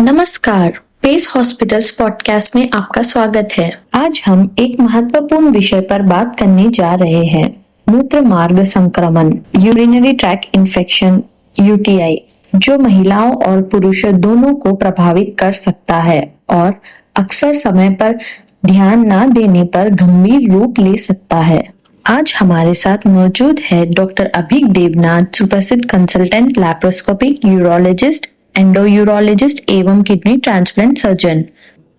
नमस्कार, pace hospitals podcast में आपका स्वागत है। आज हम एक महत्वपूर्ण विषय पर बात करने जा रहे हैं, मूत्र मार्ग संक्रमण, यूरिनरी ट्रैक्ट इन्फेक्शन, यूटीआई, जो महिलाओं और पुरुषों दोनों को प्रभावित कर सकता है और अक्सर समय पर ध्यान न देने पर गंभीर रूप ले सकता है। आज हमारे साथ मौजूद है डॉक्टर अभिक देवनाथ, सुप्रसिद्ध कंसल्टेंट लैप्रोस्कोपिक यूरोलॉजिस्ट, एंडोयूरोलॉजिस्ट एवं किडनी ट्रांसप्लांट सर्जन।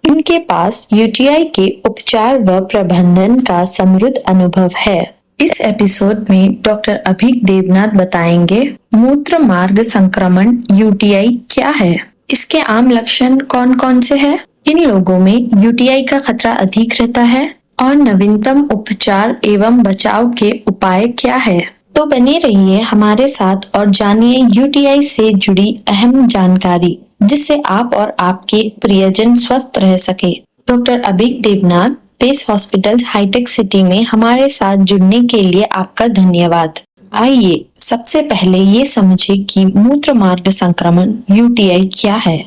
इनके पास यूटीआई के उपचार व प्रबंधन का समृद्ध अनुभव है। इस एपिसोड में डॉक्टर अभिक देवनाथ बताएंगे मूत्र मार्ग संक्रमण यूटीआई क्या है, इसके आम लक्षण कौन कौन से हैं, किन लोगों में यूटीआई का खतरा अधिक रहता है और नवीनतम उपचार एवं बचाव के उपाय क्या है। तो बने रहिए हमारे साथ और जानिए यूटीआई से जुड़ी अहम जानकारी, जिससे आप और आपके प्रियजन स्वस्थ रह सके। डॉक्टर अभिक देवनाथ, पेस हॉस्पिटल्स हाईटेक सिटी में हमारे साथ जुड़ने के लिए आपका धन्यवाद। आइए सबसे पहले ये समझे कि मूत्र मार्ग संक्रमण यूटीआई क्या है।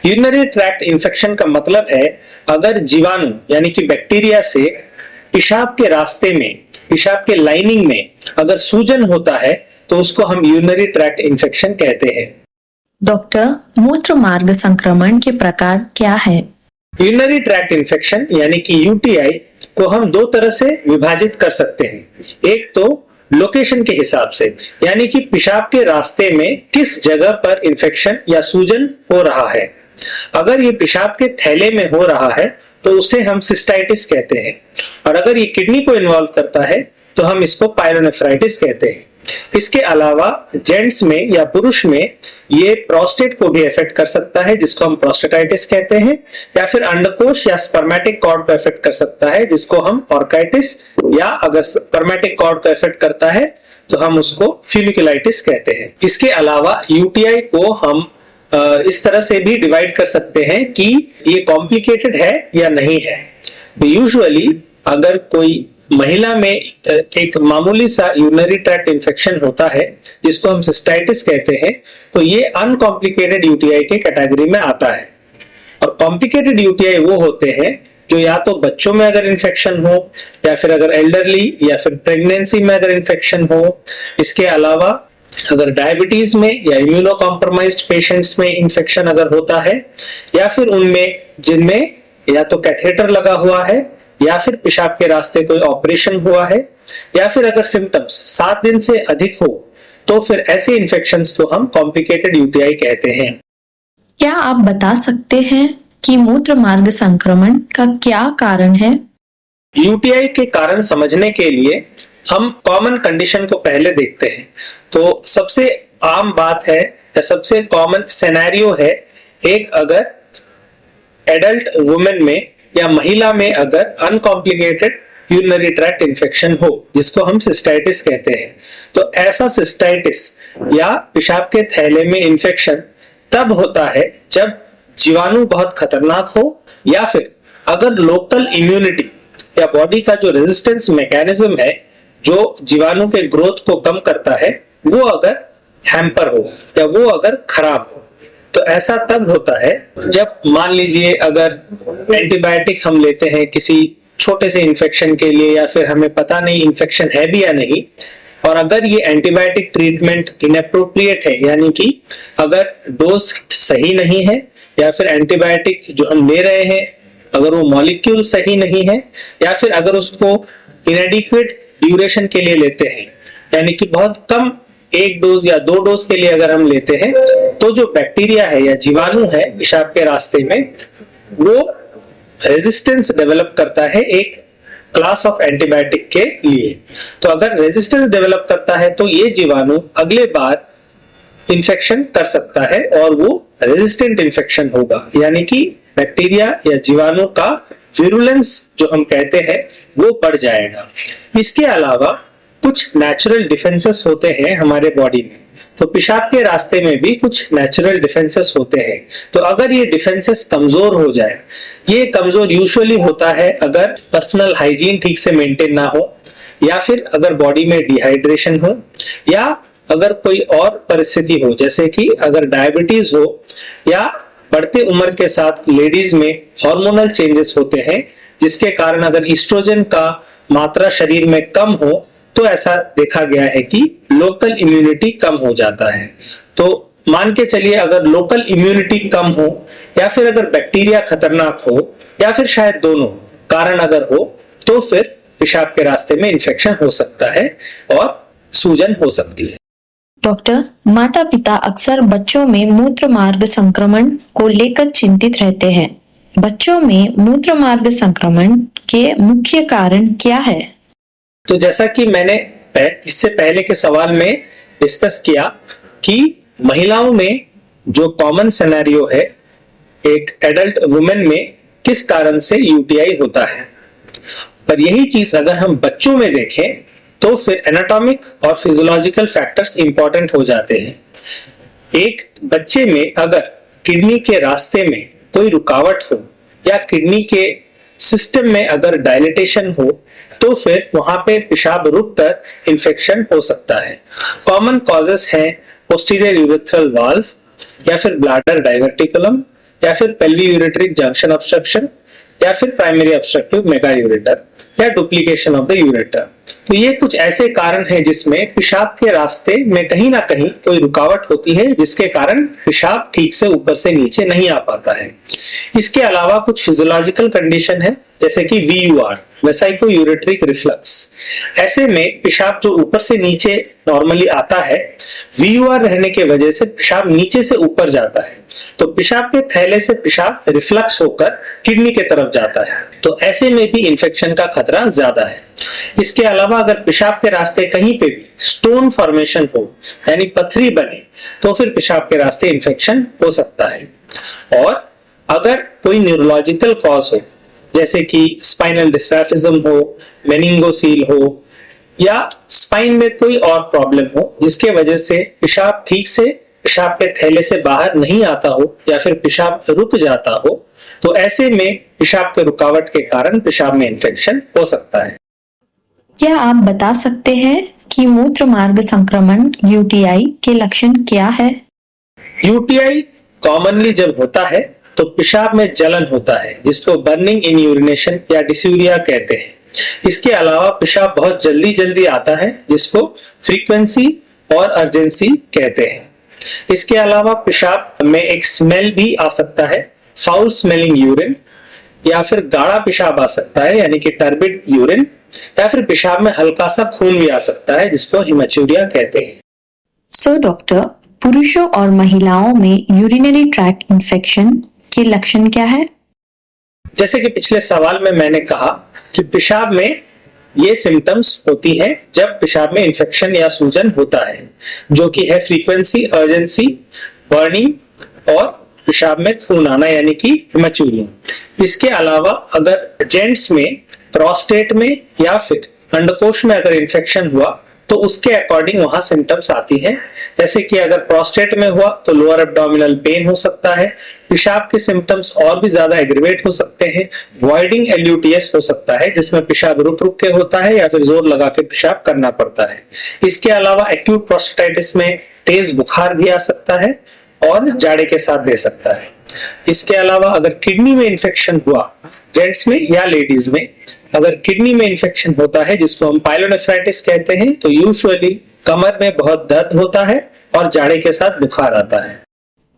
यूरिनरी ट्रैक्ट इन्फेक्शन का मतलब है अगर जीवाणु यानी कि बैक्टीरिया से पेशाब के रास्ते में, पेशाब के लाइनिंग में अगर सूजन होता है तो उसको हम यूरिनरी ट्रैक्ट इन्फेक्शन कहते हैं। डॉक्टर, मूत्र मार्ग संक्रमण के प्रकार क्या है? यूरिनरी ट्रैक्ट इन्फेक्शन यानी कि यूटीआई को हम दो तरह से विभाजित कर सकते हैं। एक तो लोकेशन के हिसाब से, यानी कि पेशाब के रास्ते में किस जगह पर इन्फेक्शन या सूजन हो रहा है। अगर ये पेशाब के थैले में हो रहा है तो उसे हम सिस्टाइटिस कहते हैं, और अगर ये किडनी को इन्वॉल्व करता है तो हम इसको पायलोनेफ्राइटिस कहते हैं। इसके अलावा जेंट्स में या पुरुष में ये प्रोस्टेट को भी इफेक्ट कर सकता है, जिसको हम प्रोस्टेटाइटिस कहते हैं, या फिर अंडकोश या स्पर्मेटिक कॉर्ड को इफेक्ट कर सकता है, जिसको हम ऑर्काइटिस, या अगर स्पर्मेटिक कॉर्ड को इफेक्ट करता है तो हम उसको फ्यूनिकुलाइटिस कहते हैं। इसके अलावा यूटीआई को हम इस तरह से भी डिवाइड कर सकते हैं कि ये कॉम्प्लिकेटेड है या नहीं है। यूजुअली अगर कोई महिला में एक मामूली सा यूरिनरी ट्रैक्ट इन्फेक्शन होता है, जिसको हम सिस्टाइटिस कहते हैं, तो ये अनकॉम्प्लिकेटेड यूटीआई के कैटेगरी में आता है। और कॉम्प्लिकेटेड यूटीआई वो होते हैं जो या तो बच्चों में अगर इन्फेक्शन हो, या फिर अगर एल्डरली या फिर प्रेगनेंसी में अगर इन्फेक्शन हो। इसके अलावा अगर डायबिटीज में या इम्यूनो कॉम्प्रोमाइज्ड पेशेंट्स में इन्फेक्शन अगर होता है, या फिर उनमें जिनमें या तो कैथेटर लगा हुआ है, या फिर पेशाब के रास्ते कोई ऑपरेशन हुआ है, या फिर अगर सिम्टम्स 7 दिन से अधिक हो, तो फिर ऐसे इन्फेक्शंस को हम कॉम्प्लिकेटेड यूटीआई कहते हैं। क्या आप बता सकते हैं कि मूत्र मार्ग संक्रमण का क्या कारण है? यूटीआई के कारण समझने के लिए हम कॉमन कंडीशन को पहले देखते हैं। तो सबसे आम बात है या सबसे कॉमन सिनेरियो है, एक अगर एडल्ट वुमेन में या महिला में अगर अनकॉम्प्लिकेटेड यूरिनरी ट्रैक्ट इन्फेक्शन हो, जिसको हम सिस्टाइटिस कहते हैं। तो ऐसा सिस्टाइटिस या पेशाब के थैले में इन्फेक्शन तब होता है जब जीवाणु बहुत खतरनाक हो, या फिर अगर लोकल इम्यूनिटी या बॉडी का जो रेजिस्टेंस मैकेनिज्म है, जो जीवाणु के ग्रोथ को कम करता है, वो अगर हैम्पर हो या वो अगर खराब हो। तो ऐसा तब होता है जब मान लीजिए अगर एंटीबायोटिक हम लेते हैं किसी छोटे से इन्फेक्शन के लिए, या फिर हमें पता नहीं इन्फेक्शन है भी या नहीं, और अगर ये एंटीबायोटिक ट्रीटमेंट इनएप्रोप्रिएट है, यानी कि अगर डोज सही नहीं है, या फिर एंटीबायोटिक जो हम ले रहे हैं अगर वो मॉलिक्यूल सही नहीं है, या फिर अगर उसको इनएडिक्वेट ड्यूरेशन के लिए लेते हैं, यानी कि बहुत कम 1 डोज या 2 डोज के लिए अगर हम लेते हैं, तो जो बैक्टीरिया है या जीवाणु है पेशाब के रास्ते में, वो रेजिस्टेंस डेवलप करता है एक क्लास ऑफ एंटीबायोटिक के लिए। तो अगर रेजिस्टेंस डेवलप करता है तो ये जीवाणु अगले बार इन्फेक्शन कर सकता है और वो रेजिस्टेंट इन्फेक्शन होगा, यानी कि बैक्टीरिया या जीवाणु का विरुलेंस जो हम कहते हैं वो बढ़ जाएगा। इसके अलावा कुछ नेचुरल डिफेंसेस होते हैं हमारे बॉडी में, तो पेशाब के रास्ते में भी कुछ नेचुरल डिफेंसेस होते हैं। तो अगर ये डिफेंसेस कमजोर हो जाए, ये कमजोर यूजुअली होता है अगर पर्सनल हाइजीन ठीक से मेंटेन ना हो, या फिर अगर बॉडी में डिहाइड्रेशन हो, या अगर कोई और परिस्थिति हो, जैसे कि अगर डायबिटीज हो, या बढ़ते उम्र के साथ लेडीज में हार्मोनल चेंजेस होते हैं, जिसके कारण अगर ईस्ट्रोजन का मात्रा शरीर में कम हो तो ऐसा देखा गया है कि लोकल इम्यूनिटी कम हो जाता है। तो मान के चलिए अगर लोकल इम्यूनिटी कम हो या फिर अगर बैक्टीरिया खतरनाक हो या फिर शायद दोनों कारण अगर हो तो फिर पेशाब के रास्ते में इन्फेक्शन हो सकता है और सूजन हो सकती है। डॉक्टर, माता पिता अक्सर बच्चों में मूत्र मार्ग संक्रमण को लेकर चिंतित रहते हैं। बच्चों में मूत्र मार्ग संक्रमण के मुख्य कारण क्या है? तो जैसा कि मैंने इससे पहले के सवाल में डिस्कस किया कि महिलाओं में जो कॉमन सिनेरियो है एक एडल्ट वुमेन में किस कारण से यूटीआई होता है, पर यही चीज अगर हम बच्चों में देखें तो फिर एनाटॉमिक और फिजियोलॉजिकल फैक्टर्स इंपॉर्टेंट हो जाते हैं। एक बच्चे में अगर किडनी के रास्ते में कोई रुकावट हो या किडनी के सिस्टम में अगर डायलिटेशन हो तो फिर वहां पे पेशाब रुककर इन्फेक्शन हो सकता है। कॉमन कॉजेस हैं पोस्टीरियर यूरेथ्रल वाल्व या फिर ब्लैडर डाइवर्टिकुलम या फिर पेल्वी यूरेट्रिक जंक्शन ऑब्स्ट्रक्शन या फिर प्राइमरी ऑब्स्ट्रक्टिव मेगा यूरेटर या डुप्लीकेशन ऑफ द यूरेटर। तो ये कुछ ऐसे कारण हैं जिसमें पेशाब के रास्ते में कहीं ना कहीं कोई रुकावट होती है, जिसके कारण पेशाब ठीक से ऊपर से नीचे नहीं आ पाता है। इसके अलावा कुछ फिजियोलॉजिकल कंडीशन है जैसे कि VUR, वेसाइको यूरेट्रिक रिफ्लक्स। ऐसे में पेशाब जो ऊपर से नीचे नॉर्मली आता है, VUR रहने के वजह से पेशाब नीचे से ऊपर जाता है, तो पेशाब के थैले से पेशाब रिफ्लक्स होकर किडनी के तरफ जाता है, तो ऐसे में भी इन्फेक्शन का खतरा ज्यादा है। इसके अलावा अगर पेशाब के रास्ते कहीं पे भी स्टोन फॉर्मेशन हो यानी पथरी बने तो फिर पेशाब के रास्ते इन्फेक्शन हो सकता है। और अगर कोई न्यूरोलॉजिकल कॉज हो जैसे कि स्पाइनल डिस्ट्रैफिज्म हो, मेनिंगोसील हो या स्पाइन में कोई और प्रॉब्लम हो जिसके वजह से पेशाब ठीक से पेशाब के थैले से बाहर नहीं आता हो या फिर पेशाब रुक जाता हो, तो ऐसे में पेशाब के रुकावट के कारण पेशाब में इन्फेक्शन हो सकता है। क्या आप बता सकते हैं कि मूत्र मार्ग संक्रमण यूटीआई के लक्षण क्या है? यूटीआई कॉमनली जब होता है तो पेशाब में जलन होता है जिसको बर्निंग इन यूरिनेशन या डिस्यूरिया कहते हैं। इसके अलावा पेशाब बहुत जल्दी जल्दी आता है जिसको फ्रीक्वेंसी और अर्जेंसी कहते हैं। इसके अलावा पेशाब में एक स्मेल भी आ सकता है, फाउल स्मेलिंग यूरिन, या फिर गाढ़ा पेशाब आ सकता है यानी कि टर्बिड यूरिन, या फिर पेशाब में हल्का सा खून भी आ सकता है जिसको हिमेचूरिया कहते हैं। सो डॉक्टर, पुरुषों और महिलाओं में यूरिनरी ट्रैक्ट इन्फेक्शन के लक्षण क्या है? जैसे कि पिछले सवाल में मैंने कहा कि पेशाब में ये सिम्टम्स होती हैं जब पेशाब में इन्फेक्शन या सूजन होता है, जो कि है फ्रीक्वेंसी, अर्जेंसी, बर्निंग और पेशाब में खून आना यानी कि हिमेचूरिया। इसके अलावा अगर जेंट्स में प्रोस्टेट में या फिर अंडकोश में अगर इन्फेक्शन हुआ तो उसके अकॉर्डिंग वहां सिम्टम्स आती है। जैसे कि अगर प्रोस्टेट में हुआ तो लोअर एब्डोमिनल पेन हो सकता है, पेशाब के सिम्टम्स और भी ज्यादा एग्रीवेट हो सकते हैं, वॉइडिंग एल्यूटीएस हो सकता है जिसमें पेशाब रुक रुक के होता है या फिर जोर लगा के पेशाब करना पड़ता है। इसके अलावा एक्यूट प्रोस्टेटाइटिस में तेज बुखार भी आ सकता है और जाड़े के साथ दे सकता है। इसके अलावा अगर किडनी में इन्फेक्शन हुआ जेंट्स में या लेडीज में, अगर किडनी में इन्फेक्शन होता है जिसको हम पाइलोनेफ्राइटिस कहते हैं, तो यूजुअली कमर में बहुत दर्द होता है और जाड़े के साथ बुखार आता है।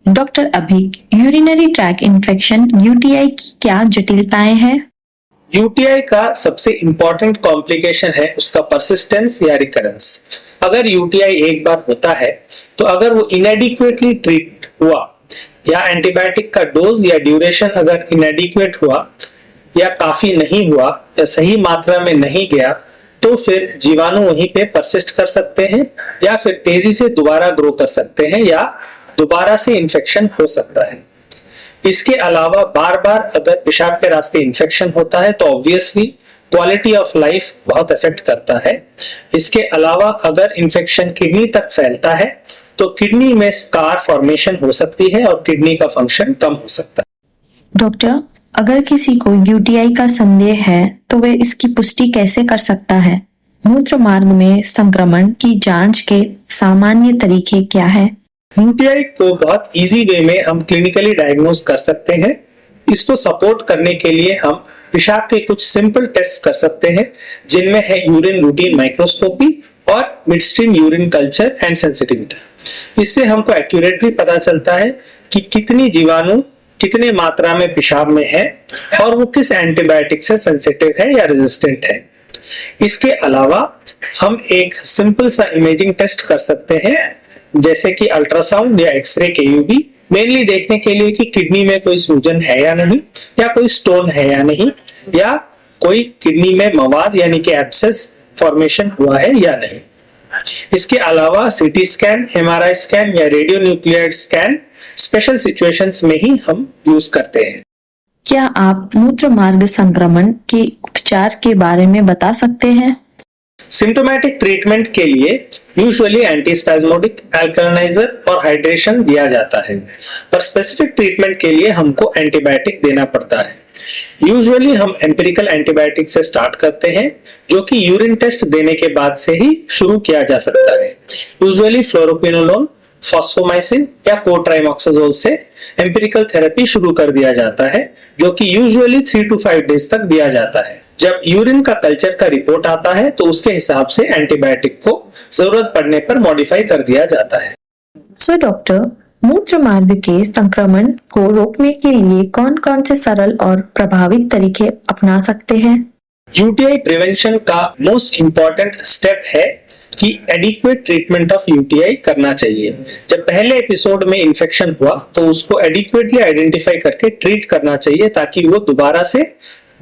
डॉक्टर, अभी यूरिनरी ट्रैक्ट इन्फेक्शन यूटीआई की क्या जटिलताएं हैं? यूटीआई का सबसे इंपॉर्टेंट कॉम्प्लिकेशन है उसका परसिस्टेंस या रिकरेंस। अगर यूटीआई एक बार होता है तो अगर वो इनएडिक्वेटली ट्रीट हुआ या एंटीबायोटिक का डोज या ड्यूरेशन अगर इनएडिक्वेट हुआ या काफी नहीं हुआ या सही मात्रा में नहीं गया तो फिर जीवाणु वहीं पे परसिस्ट कर सकते हैं या फिर तेजी से दोबारा ग्रो कर सकते हैं या दोबारा से इन्फेक्शन हो सकता है। इसके अलावा बार बार अगर पेशाब के रास्ते इन्फेक्शन होता है तो ऑब्वियसली क्वालिटी ऑफ लाइफ बहुत इफेक्ट करता है। इसके अलावा अगर इन्फेक्शन किडनी तक फैलता है तो किडनी में स्कार फॉर्मेशन हो सकती है और किडनी का फंक्शन कम हो सकता है। डॉक्टर, अगर किसी को यूटीआई का संदेह है तो वह इसकी पुष्टि कैसे कर सकता है? मूत्र मार्ग में संक्रमण की जांच के सामान्य तरीके क्या है? यूटीआई को बहुत इजी वे में हम क्लिनिकली डायग्नोज कर सकते हैं। इसको सपोर्ट करने के लिए हम पेशाब के कुछ सिंपल टेस्ट कर सकते हैं, जिनमें है यूरिन रूटीन माइक्रोस्कोपी और midstream urine culture and sensitivity. इससे हमको एक्यूरेटली पता चलता है कि कितनी जीवाणु कितने मात्रा में पेशाब में है और वो किस एंटीबायोटिक से सेंसिटिव है या रेजिस्टेंट है। इसके अलावा हम एक सिंपल सा इमेजिंग टेस्ट कर सकते हैं, जैसे कि अल्ट्रासाउंड या एक्सरे केयूबी, मेनली देखने के लिए कि किडनी में कोई सूजन है या नहीं, या कोई स्टोन है या नहीं, या कोई किडनी में मवाद यानी कि एब्सेस फॉर्मेशन हुआ है या नहीं। इसके अलावा सीटी स्कैन, एमआरआई स्कैन या radio nuclide scan special situations में ही हम यूज करते हैं। क्या आप मूत्र मार्ग संक्रमण के उपचार के बारे में बता सकते हैं? सिम्टोमेटिक ट्रीटमेंट के लिए यूजुअली एंटीस्पैज्मोडिक, अल्कलाइजर और हाइड्रेशन दिया जाता है, पर स्पेसिफिक ट्रीटमेंट के लिए हमको एंटीबायोटिक देना पड़ता है। यूजुअली हम एम्पिरिकल एंटीबायोटिक से स्टार्ट करते हैं, जो कि यूरिन टेस्ट देने के बाद से ही शुरू किया जा सकता है। यूजुअली फ्लोरोक्विनोलोन, फॉस्फोमाइसिन या कोट्राइमोक्साजोल से एम्पिरिकल थेरेपी शुरू कर दिया जाता है, जो कि यूजुअली 3 to 5 डेज तक दिया जाता है। जब यूरिन का कल्चर का रिपोर्ट आता है तो उसके हिसाब से एंटीबायोटिक को जरूरत पड़ने पर मॉडिफाई कर दिया जाता है। सो डॉक्टर, मूत्र मार्ग के संक्रमण को रोकने के लिए कौन कौन से सरल और प्रभावी तरीके अपना सकते हैं? यूटीआई प्रिवेंशन का मोस्ट इंपॉर्टेंट स्टेप है कि एडिक्वेट ट्रीटमेंट ऑफ यूटीआई करना चाहिए। जब पहले एपिसोड में इन्फेक्शन हुआ तो उसको एडिक्वेटली आइडेंटिफाई करके ट्रीट करना चाहिए, ताकि वो दोबारा से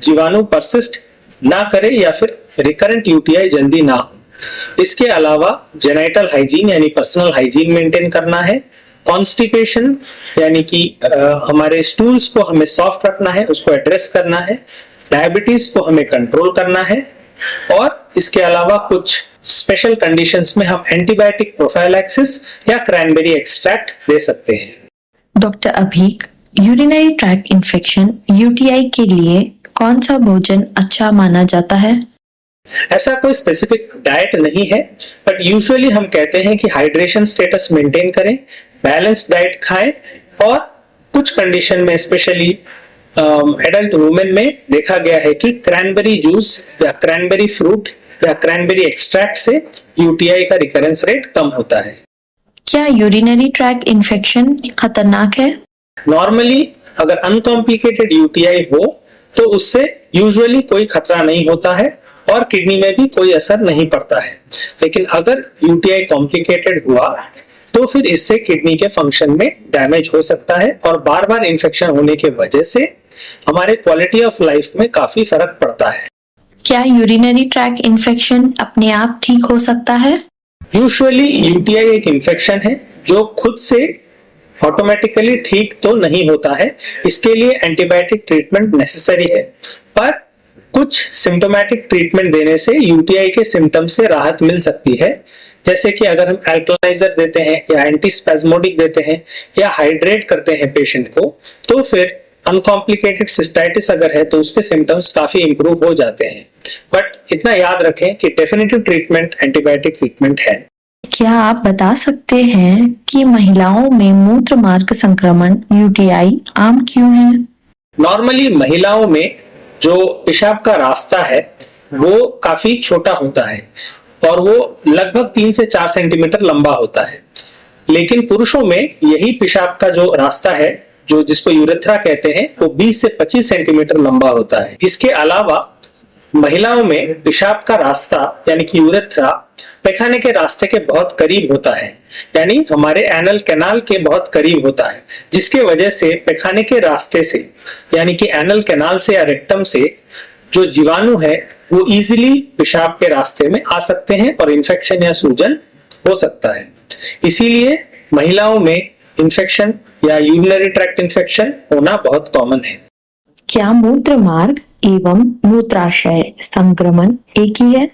जीवाणु परसिस्ट ना करे या फिर रिकरेंट यूटीआई जल्दी ना हो। इसके अलावा जेनाइटल हाइजीन यानी पर्सनल हाइजीन मेंटेन करना है। कॉन्स्टिपेशन यानी कि हमारे स्टूल्स को हमें सॉफ्ट रखना है, उसको एड्रेस करना है। डायबिटीज को हमें कंट्रोल करना है, और इसके अलावा कुछ स्पेशल कंडीशंस में हम एंटीबायोटिक प्रोफाइलैक्सिस या क्रैनबेरी एक्सट्रैक्ट दे सकते हैं। Doctor Abhik, urinary tract infection UTI के लिए कौन सा भोजन अच्छा माना जाता है? ऐसा कोई स्पेसिफिक डाइट नहीं है, बट यूजुअली हम कहते हैं कि हाइड्रेशन स्टेटस मेंटेन करें, बैलेंस डाइट खाएं, और कुछ कंडीशन में स्पेशली एडल्ट वुमेन में देखा गया है कि क्रैनबेरी जूस या क्रैनबेरी फ्रूट या क्रैनबेरी एक्सट्रैक्ट से यूटीआई का रिकरेंस रेट कम होता है। क्या यूरिनरी ट्रैक्ट इन्फेक्शन खतरनाक है? नॉर्मली अगर अनकॉम्प्लिकेटेड यूटीआई हो तो उससे यूजुअली कोई खतरा नहीं होता है और किडनी में भी कोई असर नहीं पड़ता है। लेकिन अगर यूटीआई कॉम्प्लिकेटेड हुआ तो फिर इससे किडनी के फंक्शन में डैमेज हो सकता है, और बार बार इन्फेक्शन होने के वजह से हमारे क्वालिटी ऑफ लाइफ में काफी फर्क पड़ता है। क्या यूरिनरी ट्रैक्ट इन्फेक्शन अपने आप ठीक हो सकता है? यूजुअली यूटीआई एक इन्फेक्शन है जो खुद से ऑटोमेटिकली ठीक तो नहीं होता है, इसके लिए एंटीबायोटिक ट्रीटमेंट नेसेसरी है। पर कुछ सिम्टोमेटिक ट्रीटमेंट देने से यूटीआई के सिम्टम्स से राहत मिल सकती है, जैसे कि अगर हम अल्कलाइजर देते हैं या एंटीस्पैज्मोडिक देते हैं या हाइड्रेट करते हैं पेशेंट को, तो फिर अनकॉम्प्लिकेटेड सिस्टाइटिस अगर है तो उसके सिम्टम्स काफी इंप्रूव हो जाते हैं। बट इतना याद रखें कि डेफिनेटिव ट्रीटमेंट एंटीबायोटिक ट्रीटमेंट है। क्या आप बता सकते हैं कि महिलाओं में मूत्र मार्ग संक्रमण यूटीआई आम क्यों है? नॉर्मली महिलाओं में जो पेशाब का रास्ता है वो काफी छोटा होता है और वो लगभग 3 से 4 सेंटीमीटर लंबा होता है, लेकिन पुरुषों में यही पेशाब का जो रास्ता है, जो जिसको यूरेथ्रा कहते हैं, वो 20 से 25 सेंटीमीटर लंबा होता है। इसके अलावा महिलाओं में पेशाब का रास्ता यानी कि यूरेथ्रा पैखाने के रास्ते के बहुत करीब होता है, यानी हमारे एनल कैनाल के बहुत करीब होता है, जिसके वजह से पैखाने के रास्ते से यानी कि एनल कैनाल से या रेक्टम से जो जीवाणु है वो इजीली पेशाब के रास्ते में आ सकते हैं और इन्फेक्शन या सूजन हो सकता है। इसीलिए महिलाओं में इन्फेक्शन या यूरिनरी ट्रैक्ट इन्फेक्शन होना बहुत कॉमन है। क्या मूत्र मार्ग एवं मूत्राशय संक्रमण एक ही है?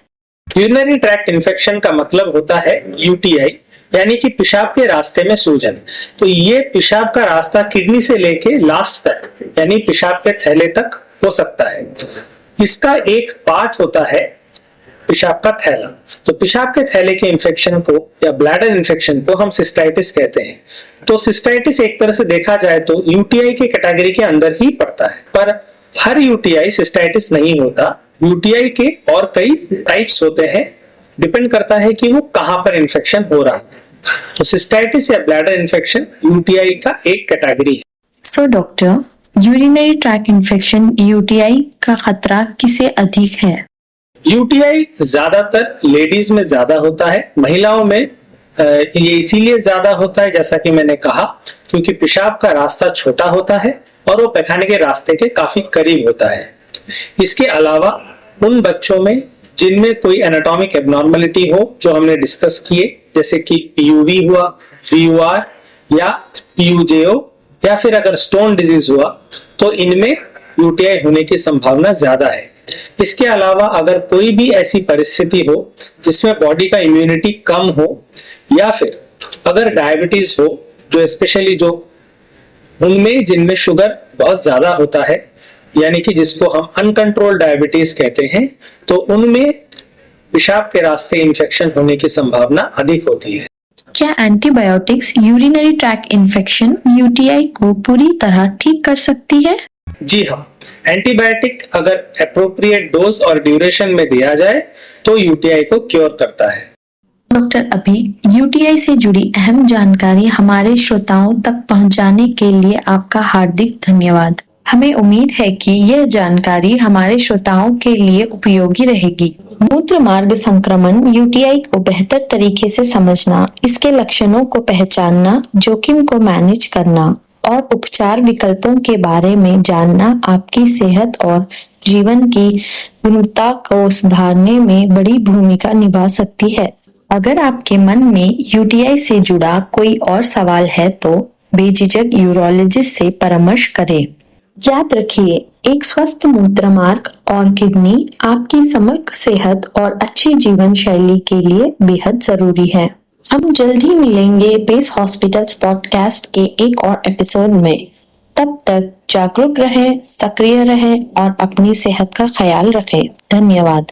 यूरिनरी ट्रैक्ट इन्फेक्शन का मतलब होता है यूटीआई, यानी कि पेशाब के रास्ते में सूजन। तो ये पेशाब का रास्ता किडनी से लेके लास्ट तक यानी पेशाब के थैले तक हो सकता है। इसका एक पार्ट होता है पेशाब का थैला। तो पेशाब के थैले के इन्फेक्शन को या ब्लैडर इन्फेक्शन को हम सिस्टाइटिस कहते हैं। तो सिस्टाइटिस एक तरह से देखा जाए तो यूटीआई के कैटेगरी के अंदर ही पड़ता है, पर हर यूटीआई सिस्टाइटिस नहीं होता। यूटीआई के और कई टाइप्स होते हैं, डिपेंड करता है कि वो कहां पर इन्फेक्शन हो रहा है। तो सिस्टाइटिस या ब्लैडर इन्फेक्शन यूटीआई का एक कैटेगरी है। So doctor, urinary track infection UTI का खतरा किसे अधिक है? यूटीआई ज्यादातर लेडीज में ज्यादा होता है, महिलाओं में ये इसीलिए ज्यादा होता है जैसा कि मैंने कहा, क्योंकि पेशाब का रास्ता छोटा होता है और वो पैखाने के रास्ते के काफी करीब होता है। इसके अलावा उन बच्चों में जिनमें कोई एनाटॉमिक एबनॉर्मलिटी हो, जो हमने डिस्कस किए, जैसे कि पीयूवी हुआ, वीयूआर या पीयूजेओ, या फिर अगर स्टोन डिजीज हुआ, तो इनमें यूटीआई होने की संभावना ज्यादा है। इसके अलावा अगर कोई भी ऐसी परिस्थिति हो जिसमें बॉडी का इम्यूनिटी कम हो, या फिर अगर डायबिटीज हो, जो स्पेशली जो उनमें जिनमें शुगर बहुत ज्यादा होता है, यानी कि जिसको हम अनकंट्रोल्ड डायबिटीज कहते हैं, तो उनमें पेशाब के रास्ते इन्फेक्शन होने की संभावना अधिक होती है। क्या antibiotics urinary track infection UTI को पूरी तरह ठीक कर सकती है? जी हाँ, एंटीबायोटिक अगर एप्रोप्रिएट डोज और ड्यूरेशन में दिया जाए तो यूटीआई को क्योर करता है। डॉक्टर अभी, यूटीआई से जुड़ी अहम जानकारी हमारे श्रोताओं तक पहुंचाने के लिए आपका हार्दिक धन्यवाद। हमें उम्मीद है कि यह जानकारी हमारे श्रोताओं के लिए उपयोगी रहेगी। मूत्र मार्ग संक्रमण यूटीआई को बेहतर तरीके से समझना, इसके लक्षणों को पहचानना, जोखिम को मैनेज करना और उपचार विकल्पों के बारे में जानना आपकी सेहत और जीवन की गुणवत्ता को सुधारने में बड़ी भूमिका निभा सकती है। अगर आपके मन में यूटीआई से जुड़ा कोई और सवाल है तो बेझिझक यूरोलॉजिस्ट से परामर्श करें। याद रखिए, एक स्वस्थ मूत्र मार्ग और किडनी आपकी समग्र सेहत और अच्छी जीवन शैली के लिए बेहद जरूरी है। हम जल्द ही मिलेंगे पेस हॉस्पिटल्स पॉडकास्ट के एक और एपिसोड में। तब तक जागरूक रहें, सक्रिय रहें और अपनी सेहत का ख्याल रखें। धन्यवाद।